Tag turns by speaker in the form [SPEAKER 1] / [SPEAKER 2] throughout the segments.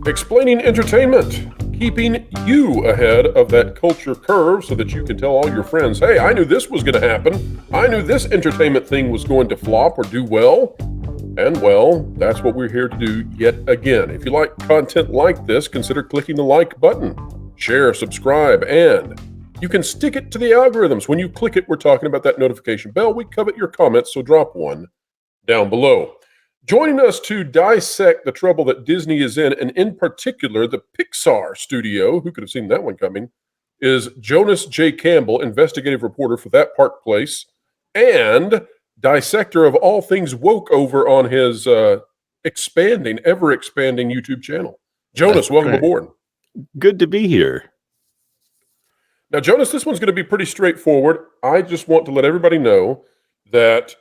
[SPEAKER 1] Explaining entertainment, keeping you ahead of that culture curve so that you can tell all your friends, hey, I knew this was going to happen. I knew this entertainment thing was going to flop or do well. And well, that's what we're here to do yet again. If you like content like this, consider clicking the like button, share, subscribe, and you can stick it to the algorithms. When you click it, we're talking about that notification bell. We covet your comments, so drop one down below. Joining us to dissect the trouble that Disney is in particular, the Pixar studio, who could have seen that one coming, is Jonas J. Campbell, investigative reporter for That Park Place, and dissector of all things woke over on his ever-expanding YouTube channel. Jonas, welcome aboard.
[SPEAKER 2] Good to be here.
[SPEAKER 1] Now, Jonas, this one's going to be pretty straightforward. I just want to let everybody know that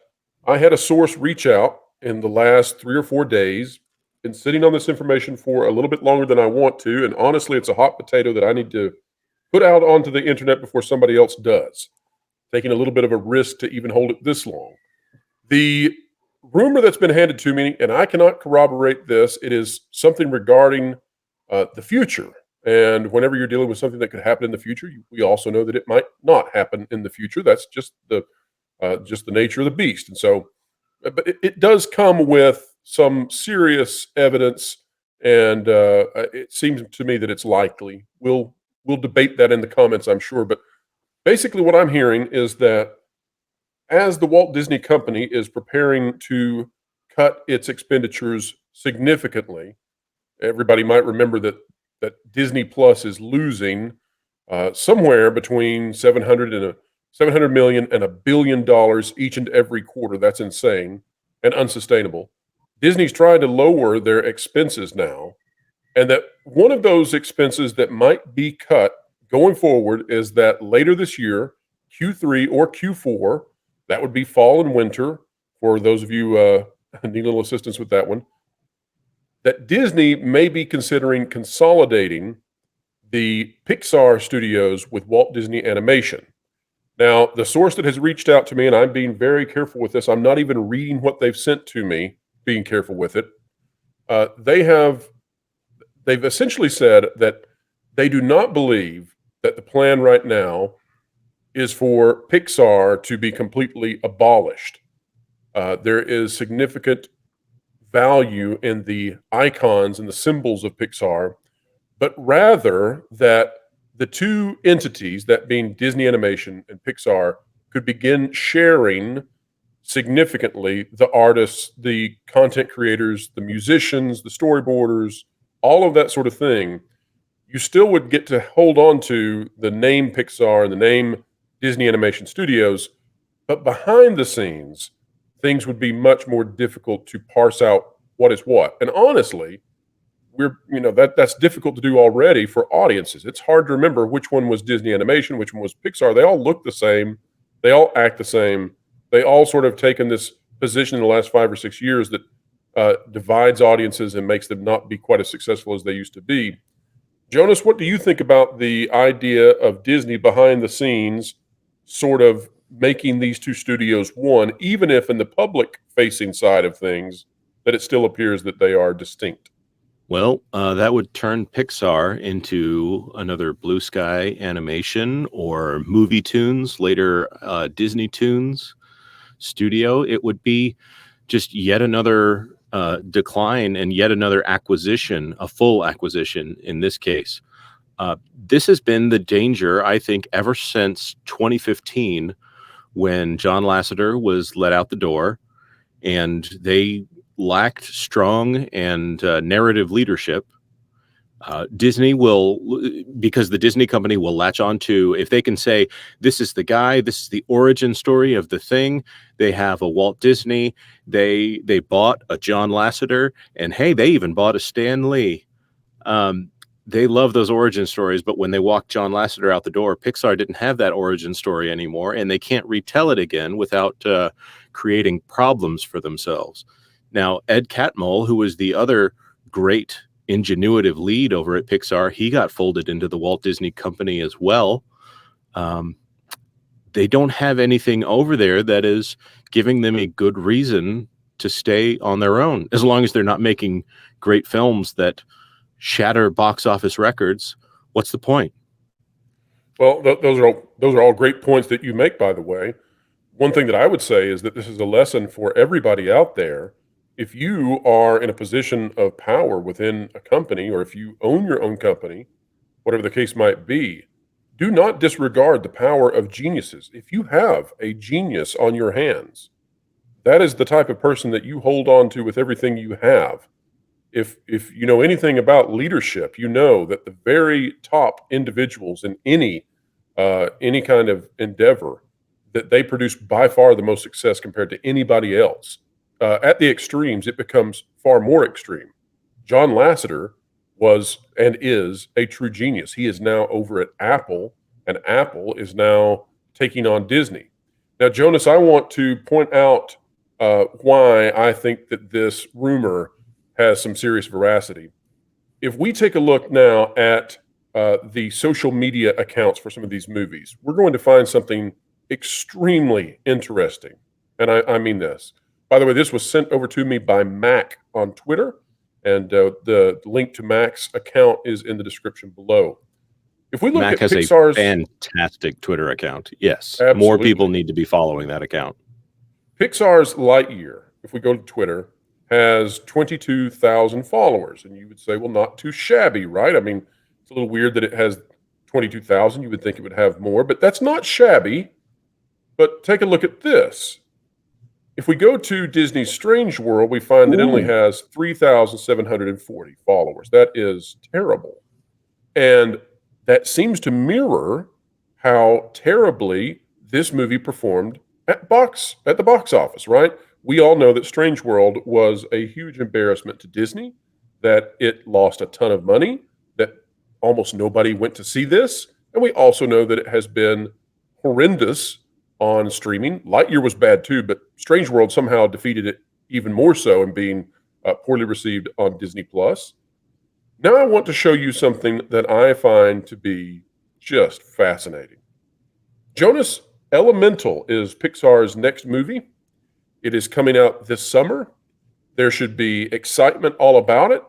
[SPEAKER 1] I had a source reach out in the last 3 or 4 days, been sitting on this information for a little bit longer than I want to, and honestly, it's a hot potato that I need to put out onto the internet before somebody else does. Taking a little bit of a risk to even hold it this long. The rumor that's been handed to me, and I cannot corroborate this, it is something regarding the future. And whenever you're dealing with something that could happen in the future, we also know that it might not happen in the future. That's just the nature of the beast. And so, but it does come with some serious evidence, and it seems to me that it's likely. We'll debate that in the comments, I'm sure. But basically what I'm hearing is that as the Walt Disney Company is preparing to cut its expenditures significantly, everybody might remember that Disney Plus is losing somewhere between $700 million and $1 billion each and every quarter. That's insane and unsustainable. Disney's trying to lower their expenses now, and that one of those expenses that might be cut going forward is that later this year, Q3 or Q4, that would be fall and winter, for those of you need a little assistance with that one, that Disney may be considering consolidating the Pixar studios with Walt Disney Animation. Now, the source that has reached out to me, and I'm being very careful with this, I'm not even reading what they've sent to me, being careful with it. They've essentially said that they do not believe that the plan right now is for Pixar to be completely abolished. There is significant value in the icons and the symbols of Pixar, but rather that the two entities, that being Disney Animation and Pixar, could begin sharing significantly the artists, the content creators, the musicians, the storyboarders, all of that sort of thing. You still would get to hold on to the name Pixar and the name Disney Animation Studios, but behind the scenes, things would be much more difficult to parse out what is what. And honestly, that's difficult to do already for audiences. It's hard to remember which one was Disney Animation, which one was Pixar. They all look the same. They all act the same. They all sort of taken this position in the last 5 or 6 years that divides audiences and makes them not be quite as successful as they used to be. Jonas, what do you think about the idea of Disney behind the scenes sort of making these two studios one, even if in the public-facing side of things that it still appears that they are distinct?
[SPEAKER 2] Well, that would turn Pixar into another Blue Sky Animation or Movie Tunes, later Disney Tunes studio. It would be just yet another decline and yet another acquisition, a full acquisition in this case. This has been the danger, I think, ever since 2015, when John Lasseter was let out the door and they lacked strong and narrative leadership. Disney will, because the Disney company will latch on to, if they can say, this is the guy, this is the origin story of the thing. They have a Walt Disney, they bought a John Lasseter, and hey, they even bought a Stan Lee. They love those origin stories, but when they walked John Lasseter out the door, Pixar didn't have that origin story anymore, and they can't retell it again without creating problems for themselves. Now, Ed Catmull, who was the other great ingenuitive lead over at Pixar, he got folded into the Walt Disney Company as well. They don't have anything over there that is giving them a good reason to stay on their own, as long as they're not making great films that shatter box office records, what's the point?
[SPEAKER 1] Well, those are all great points that you make, by the way. One thing that I would say is that this is a lesson for everybody out there. If you are in a position of power within a company, or if you own your own company, whatever the case might be, do not disregard the power of geniuses. If you have a genius on your hands, that is the type of person that you hold on to with everything you have. If you know anything about leadership, you know that the very top individuals in any kind of endeavor, that they produce by far the most success compared to anybody else. At the extremes, it becomes far more extreme. John Lasseter was and is a true genius. He is now over at Apple, and Apple is now taking on Disney. Now, Jonas, I want to point out why I think that this rumor has some serious veracity. If we take a look now at the social media accounts for some of these movies, we're going to find something extremely interesting. And I mean this. By the way, this was sent over to me by Mac on Twitter, and the link to Mac's account is in the description below. If we look
[SPEAKER 2] Mac
[SPEAKER 1] at
[SPEAKER 2] has
[SPEAKER 1] Pixar's
[SPEAKER 2] a fantastic Twitter account. Yes,
[SPEAKER 1] Absolutely.
[SPEAKER 2] More people need to be following that account.
[SPEAKER 1] Pixar's Lightyear, if we go to Twitter, has 22,000 followers. And you would say, well, not too shabby, right? I mean, it's a little weird that it has 22,000. You would think it would have more, but that's not shabby. But take a look at this. If we go to Disney's Strange World, we find that it only has 3,740 followers. That is terrible. And that seems to mirror how terribly this movie performed at the box office, right? We all know that Strange World was a huge embarrassment to Disney, that it lost a ton of money, that almost nobody went to see this. And we also know that it has been horrendous on streaming. Lightyear was bad too, but Strange World somehow defeated it even more so in being poorly received on Disney Plus. Now I want to show you something that I find to be just fascinating. Jonas, Elemental is Pixar's next movie. It is coming out this summer. There should be excitement all about it.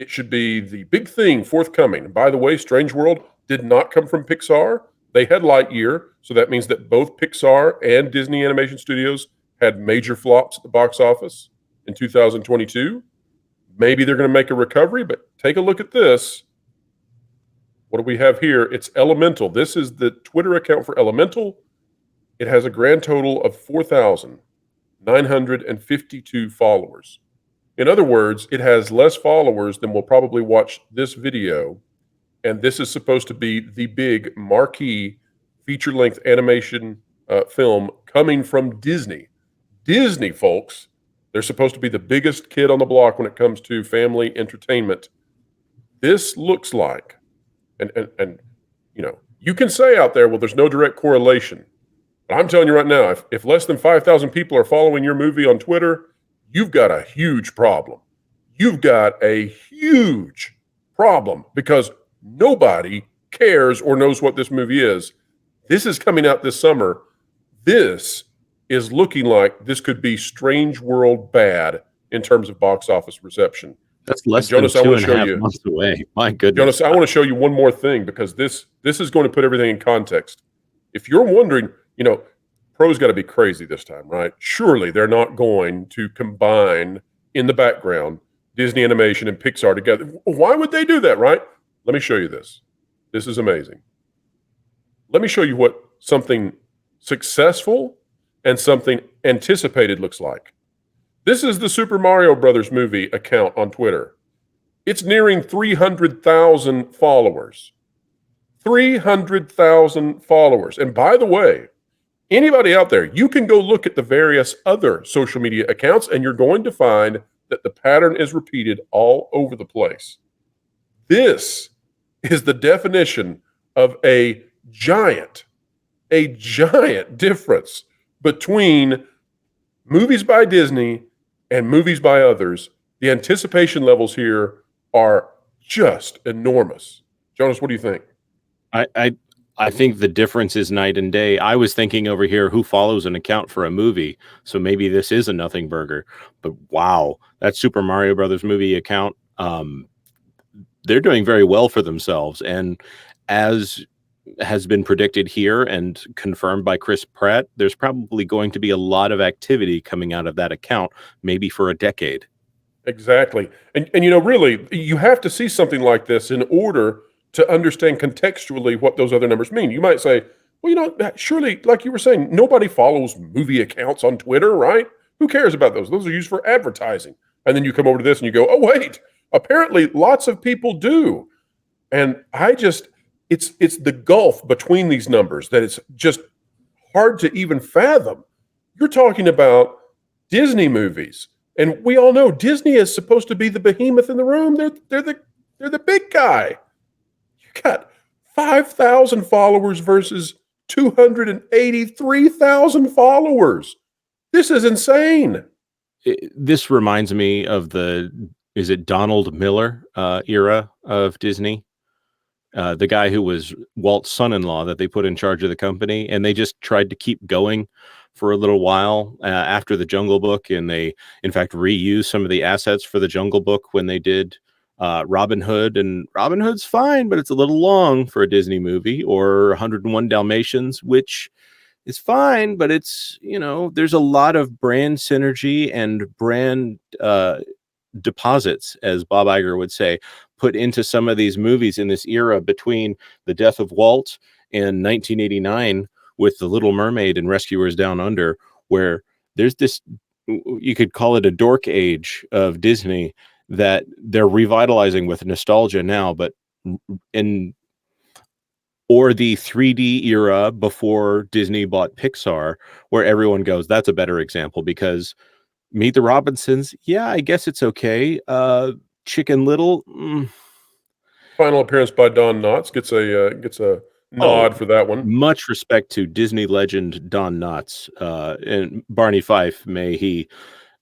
[SPEAKER 1] It should be the big thing forthcoming. And by the way, Strange World did not come from Pixar. They had Lightyear, so that means that both Pixar and Disney Animation Studios had major flops at the box office in 2022. Maybe they're going to make a recovery, but take a look at this. What do we have here? It's Elemental. This is the Twitter account for Elemental. It has a grand total of 4,952 followers. In other words, it has less followers than will probably watch this video. And this is supposed to be the big marquee feature-length animation film coming from Disney. Disney, folks, they're supposed to be the biggest kid on the block when it comes to family entertainment. This looks like, and you know, you can say out there, well, there's no direct correlation. But I'm telling you right now, if less than 5,000 people are following your movie on Twitter, you've got a huge problem. You've got a huge problem because nobody cares or knows what this movie is. This is coming out this summer. This is looking like this could be Strange World bad in terms of box office reception.
[SPEAKER 2] That's less
[SPEAKER 1] Jonas,
[SPEAKER 2] than
[SPEAKER 1] I
[SPEAKER 2] two
[SPEAKER 1] want
[SPEAKER 2] and
[SPEAKER 1] to
[SPEAKER 2] a
[SPEAKER 1] show
[SPEAKER 2] half
[SPEAKER 1] you.
[SPEAKER 2] months away. My goodness.
[SPEAKER 1] Jonas, I want to show you one more thing because this is going to put everything in context. If you're wondering, you know, Pro's got to be crazy this time, right? Surely they're not going to combine in the background Disney Animation and Pixar together. Why would they do that, right? Let me show you this. This is amazing. Let me show you what something successful and something anticipated looks like. This is the Super Mario Brothers movie account on Twitter. It's nearing 300,000 followers. 300,000 followers. And by the way, anybody out there, you can go look at the various other social media accounts and you're going to find that the pattern is repeated all over the place. This is the definition of a giant difference between movies by Disney and movies by others. The anticipation levels here are just enormous. Jonas, what do you think?
[SPEAKER 2] I think the difference is night and day. I was thinking over here, who follows an account for a movie? So maybe this is a nothing burger. But wow, that Super Mario Brothers movie account, they're doing very well for themselves. And as has been predicted here and confirmed by Chris Pratt, there's probably going to be a lot of activity coming out of that account, maybe for a decade.
[SPEAKER 1] Exactly. And you know, really, you have to see something like this in order to understand contextually what those other numbers mean. You might say, well, you know, surely, like you were saying, nobody follows movie accounts on Twitter, right? Who cares about those? Those are used for advertising. And then you come over to this and you go, oh, wait, apparently lots of people do. And I just, it's the gulf between these numbers that it's just hard to even fathom. You're talking about Disney movies, and we all know Disney is supposed to be the behemoth in the room. They're the big guy. You got 5,000 followers versus 283,000 followers. This is insane.
[SPEAKER 2] This reminds me of is it Donald Miller era of Disney? The guy who was Walt's son-in-law that they put in charge of the company, and they just tried to keep going for a little while after the Jungle Book, and they, in fact, reused some of the assets for the Jungle Book when they did Robin Hood. And Robin Hood's fine, but it's a little long for a Disney movie, or 101 Dalmatians, which is fine, but it's, there's a lot of brand synergy and brand deposits, as Bob Iger would say, put into some of these movies in this era between the death of Walt and 1989 with The Little Mermaid and Rescuers Down Under, where there's this, you could call it a dork age of Disney that they're revitalizing with nostalgia now, but or the 3D era before Disney bought Pixar, where everyone goes, that's a better example, because Meet the Robinsons, yeah, I guess it's okay. Chicken Little,
[SPEAKER 1] Final appearance by Don Knotts gets a
[SPEAKER 2] oh,
[SPEAKER 1] nod for that one.
[SPEAKER 2] much respect to Disney legend Don Knotts, and Barney Fife. May he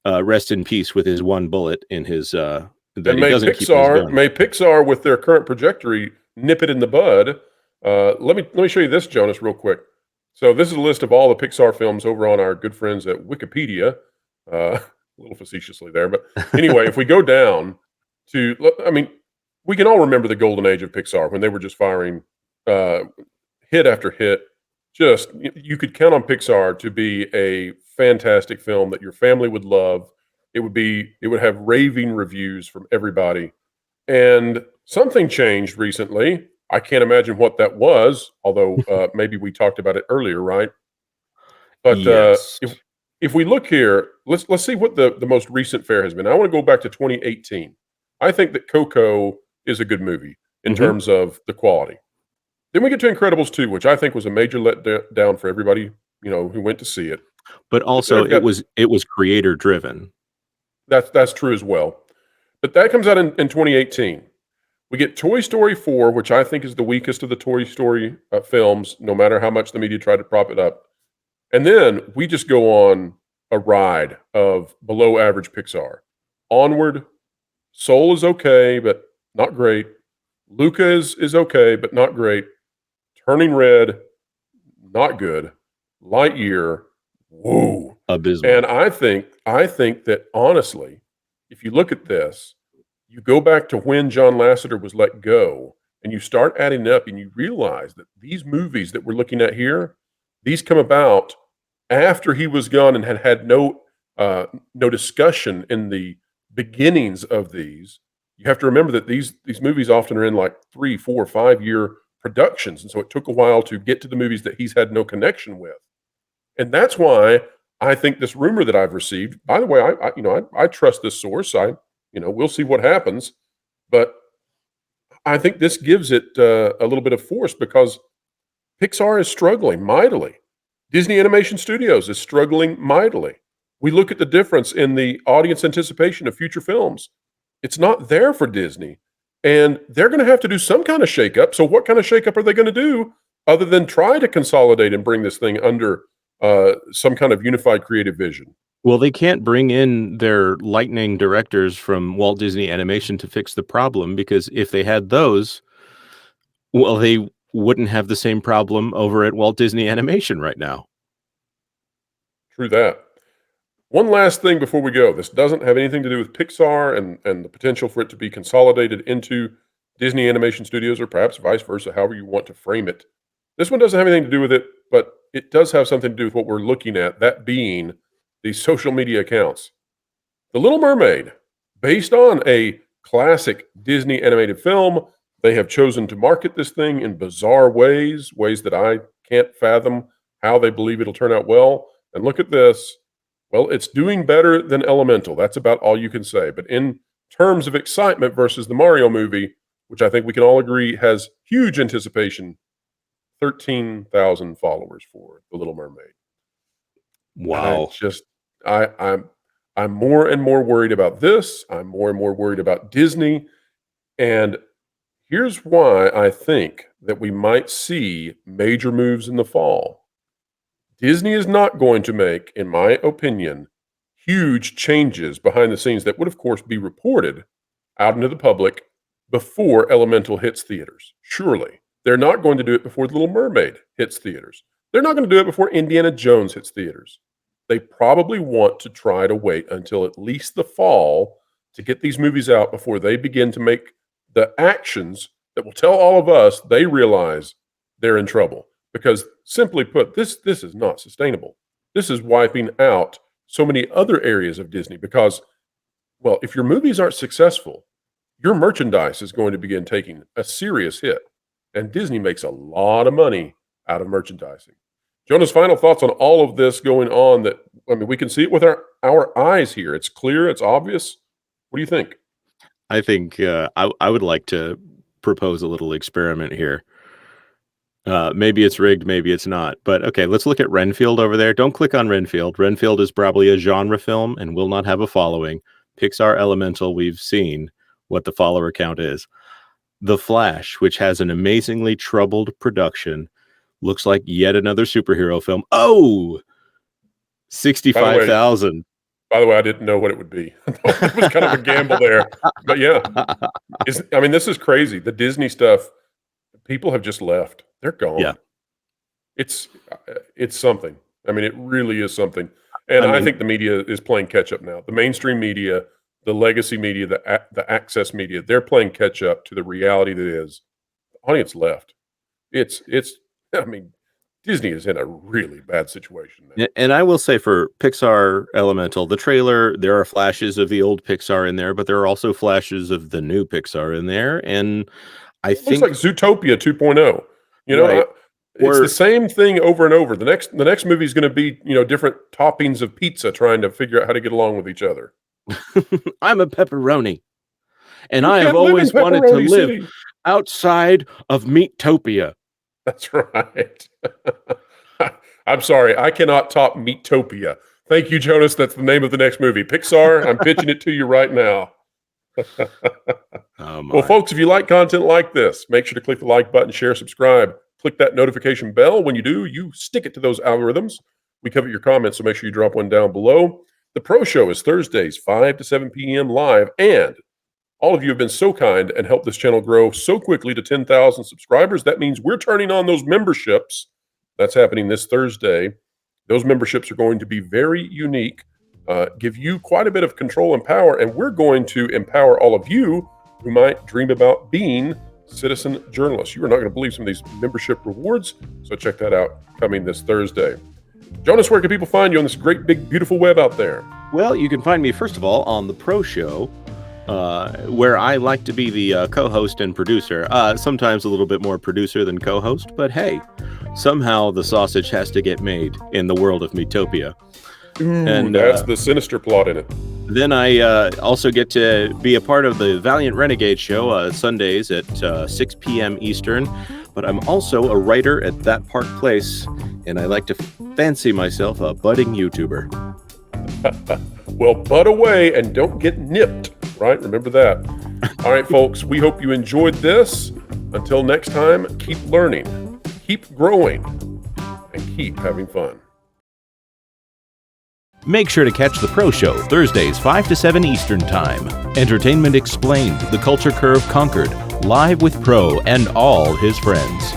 [SPEAKER 2] rest in peace with his one bullet in his that
[SPEAKER 1] And
[SPEAKER 2] he doesn't keep in his gun.
[SPEAKER 1] May Pixar, with their current trajectory, nip it in the bud. Let me show you this, Jonas, real quick. So this is a list of all the Pixar films over on our good friends at Wikipedia. A little facetiously there, but anyway, if we go down to, I mean, we can all remember the golden age of Pixar when they were just firing hit after hit. Just you could count on Pixar to be a fantastic film that your family would love. It would have raving reviews from everybody. And something changed recently. I can't imagine what that was, although maybe we talked about it earlier, right? But
[SPEAKER 2] Yes.
[SPEAKER 1] if we look here, let's see what the most recent fare has been. I want to go back to 2018. I think that Coco is a good movie in terms of the quality. Then we get to Incredibles 2, which I think was a major letdown for everybody, who went to see it.
[SPEAKER 2] But also it was creator driven.
[SPEAKER 1] That's true as well. But that comes out in 2018. We get Toy Story 4, which I think is the weakest of the Toy Story films, no matter how much the media tried to prop it up. And then we just go on a ride of below average Pixar. Onward, Soul is okay, but not great. Luca is okay, but not great. Turning Red, not good. Lightyear, whoa.
[SPEAKER 2] Abysmal.
[SPEAKER 1] And I think that honestly, if you look at this, you go back to when John Lasseter was let go, and you start adding up, and you realize that these movies that we're looking at here, these come about after he was gone and had no discussion in the beginnings of these. You have to remember that these movies often are in like 3, 4, 5 year productions, and so it took a while to get to the movies that he's had no connection with. And that's why I think this rumor that I've received. By the way, I trust this source. We'll see what happens, but I think this gives it a little bit of force because Pixar is struggling mightily. Disney Animation Studios is struggling mightily. We look at the difference in the audience anticipation of future films. It's not there for Disney, and they're going to have to do some kind of shakeup. So what kind of shakeup are they going to do other than try to consolidate and bring this thing under some kind of unified creative vision?
[SPEAKER 2] Well, they can't bring in their lightning directors from Walt Disney Animation to fix the problem, because if they had those, well, they wouldn't have the same problem over at Walt Disney Animation right now.
[SPEAKER 1] True that. One last thing before we go. This doesn't have anything to do with Pixar and the potential for it to be consolidated into Disney Animation Studios, or perhaps vice versa, however you want to frame it. This one doesn't have anything to do with it, but it does have something to do with what we're looking at, that being these social media accounts. The Little Mermaid, based on a classic Disney animated film, they have chosen to market this thing in bizarre ways that I can't fathom how they believe it'll turn out well. And look at this. Well, it's doing better than Elemental. That's about all you can say. But in terms of excitement versus the Mario movie, which I think we can all agree has huge anticipation, 13,000 followers for The Little Mermaid.
[SPEAKER 2] Wow.
[SPEAKER 1] I'm more and more worried about this. I'm more and more worried about Disney. And here's why I think that we might see major moves in the fall. Disney is not going to make, in my opinion, huge changes behind the scenes that would, of course, be reported out into the public before Elemental hits theaters. Surely. They're not going to do it before The Little Mermaid hits theaters. They're not going to do it before Indiana Jones hits theaters. They probably want to try to wait until at least the fall to get these movies out before they begin to make the actions that will tell all of us they realize they're in trouble. Because simply put, this is not sustainable. This is wiping out so many other areas of Disney because, well, if your movies aren't successful, your merchandise is going to begin taking a serious hit. And Disney makes a lot of money out of merchandising. Jonah's final thoughts on all of this going on that, I mean, we can see it with our eyes here. It's clear, it's obvious. What do you think?
[SPEAKER 2] I think I would like to propose a little experiment here. Maybe it's rigged, maybe it's not. But okay, let's look at Renfield over there. Don't click on Renfield. Renfield is probably a genre film and will not have a following. Pixar Elemental, we've seen what the follower count is. The Flash, which has an amazingly troubled production, looks like yet another superhero film. Oh, 65,000.
[SPEAKER 1] By the way, I didn't know what it would be. It was kind of a gamble there. But yeah, this is crazy. The Disney stuff, people have just left. They're gone.
[SPEAKER 2] Yeah.
[SPEAKER 1] It's something. I mean, it really is something. And I think the media is playing catch up now. The mainstream media, the legacy media, the access media, they're playing catch up to the reality that is the audience left. I mean, Disney is in a really bad situation now.
[SPEAKER 2] And I will say for Pixar Elemental, the trailer, there are flashes of the old Pixar in there, but there are also flashes of the new Pixar in there. And I think
[SPEAKER 1] looks like Zootopia 2.0. You know,
[SPEAKER 2] right.
[SPEAKER 1] It's the same thing over and over. The next movie is going to be, different toppings of pizza trying to figure out how to get along with each other.
[SPEAKER 2] I'm a pepperoni. And I have always wanted to live outside of Meatopia.
[SPEAKER 1] That's right. I'm sorry. I cannot top Meatopia. Thank you, Jonas. That's the name of the next movie. Pixar, I'm pitching it to you right now. Well, folks, if you like content like this, make sure to click the like button, share, subscribe. Click that notification bell. When you do, you stick it to those algorithms. We cover your comments, so make sure you drop one down below. The Pro Show is Thursdays, 5 to 7 p.m. live, and all of you have been so kind and helped this channel grow so quickly to 10,000 subscribers. That means we're turning on those memberships. That's happening this Thursday. Those memberships are going to be very unique, give you quite a bit of control and power, and we're going to empower all of you who might dream about being citizen journalists. You are not going to believe some of these membership rewards, so check that out coming this Thursday. Jonas, where can people find you on this great, big, beautiful web out there?
[SPEAKER 2] Well, you can find me, first of all, on The Pro Show, where I like to be the co-host and producer. Sometimes a little bit more producer than co-host, but hey, somehow the sausage has to get made in the world of Meatopia.
[SPEAKER 1] And that's the sinister plot in it.
[SPEAKER 2] Then I also get to be a part of the Valiant Renegade show Sundays at 6 p.m. Eastern. But I'm also a writer at That Park Place, and I like to fancy myself a budding YouTuber.
[SPEAKER 1] Well, bud away and don't get nipped, right? Remember that. All right, folks, we hope you enjoyed this. Until next time, keep learning, keep growing, and keep having fun.
[SPEAKER 2] Make sure to catch The Pro Show Thursdays 5 to 7 Eastern Time. Entertainment Explained, The Culture Curve Conquered, live with Pro and all his friends.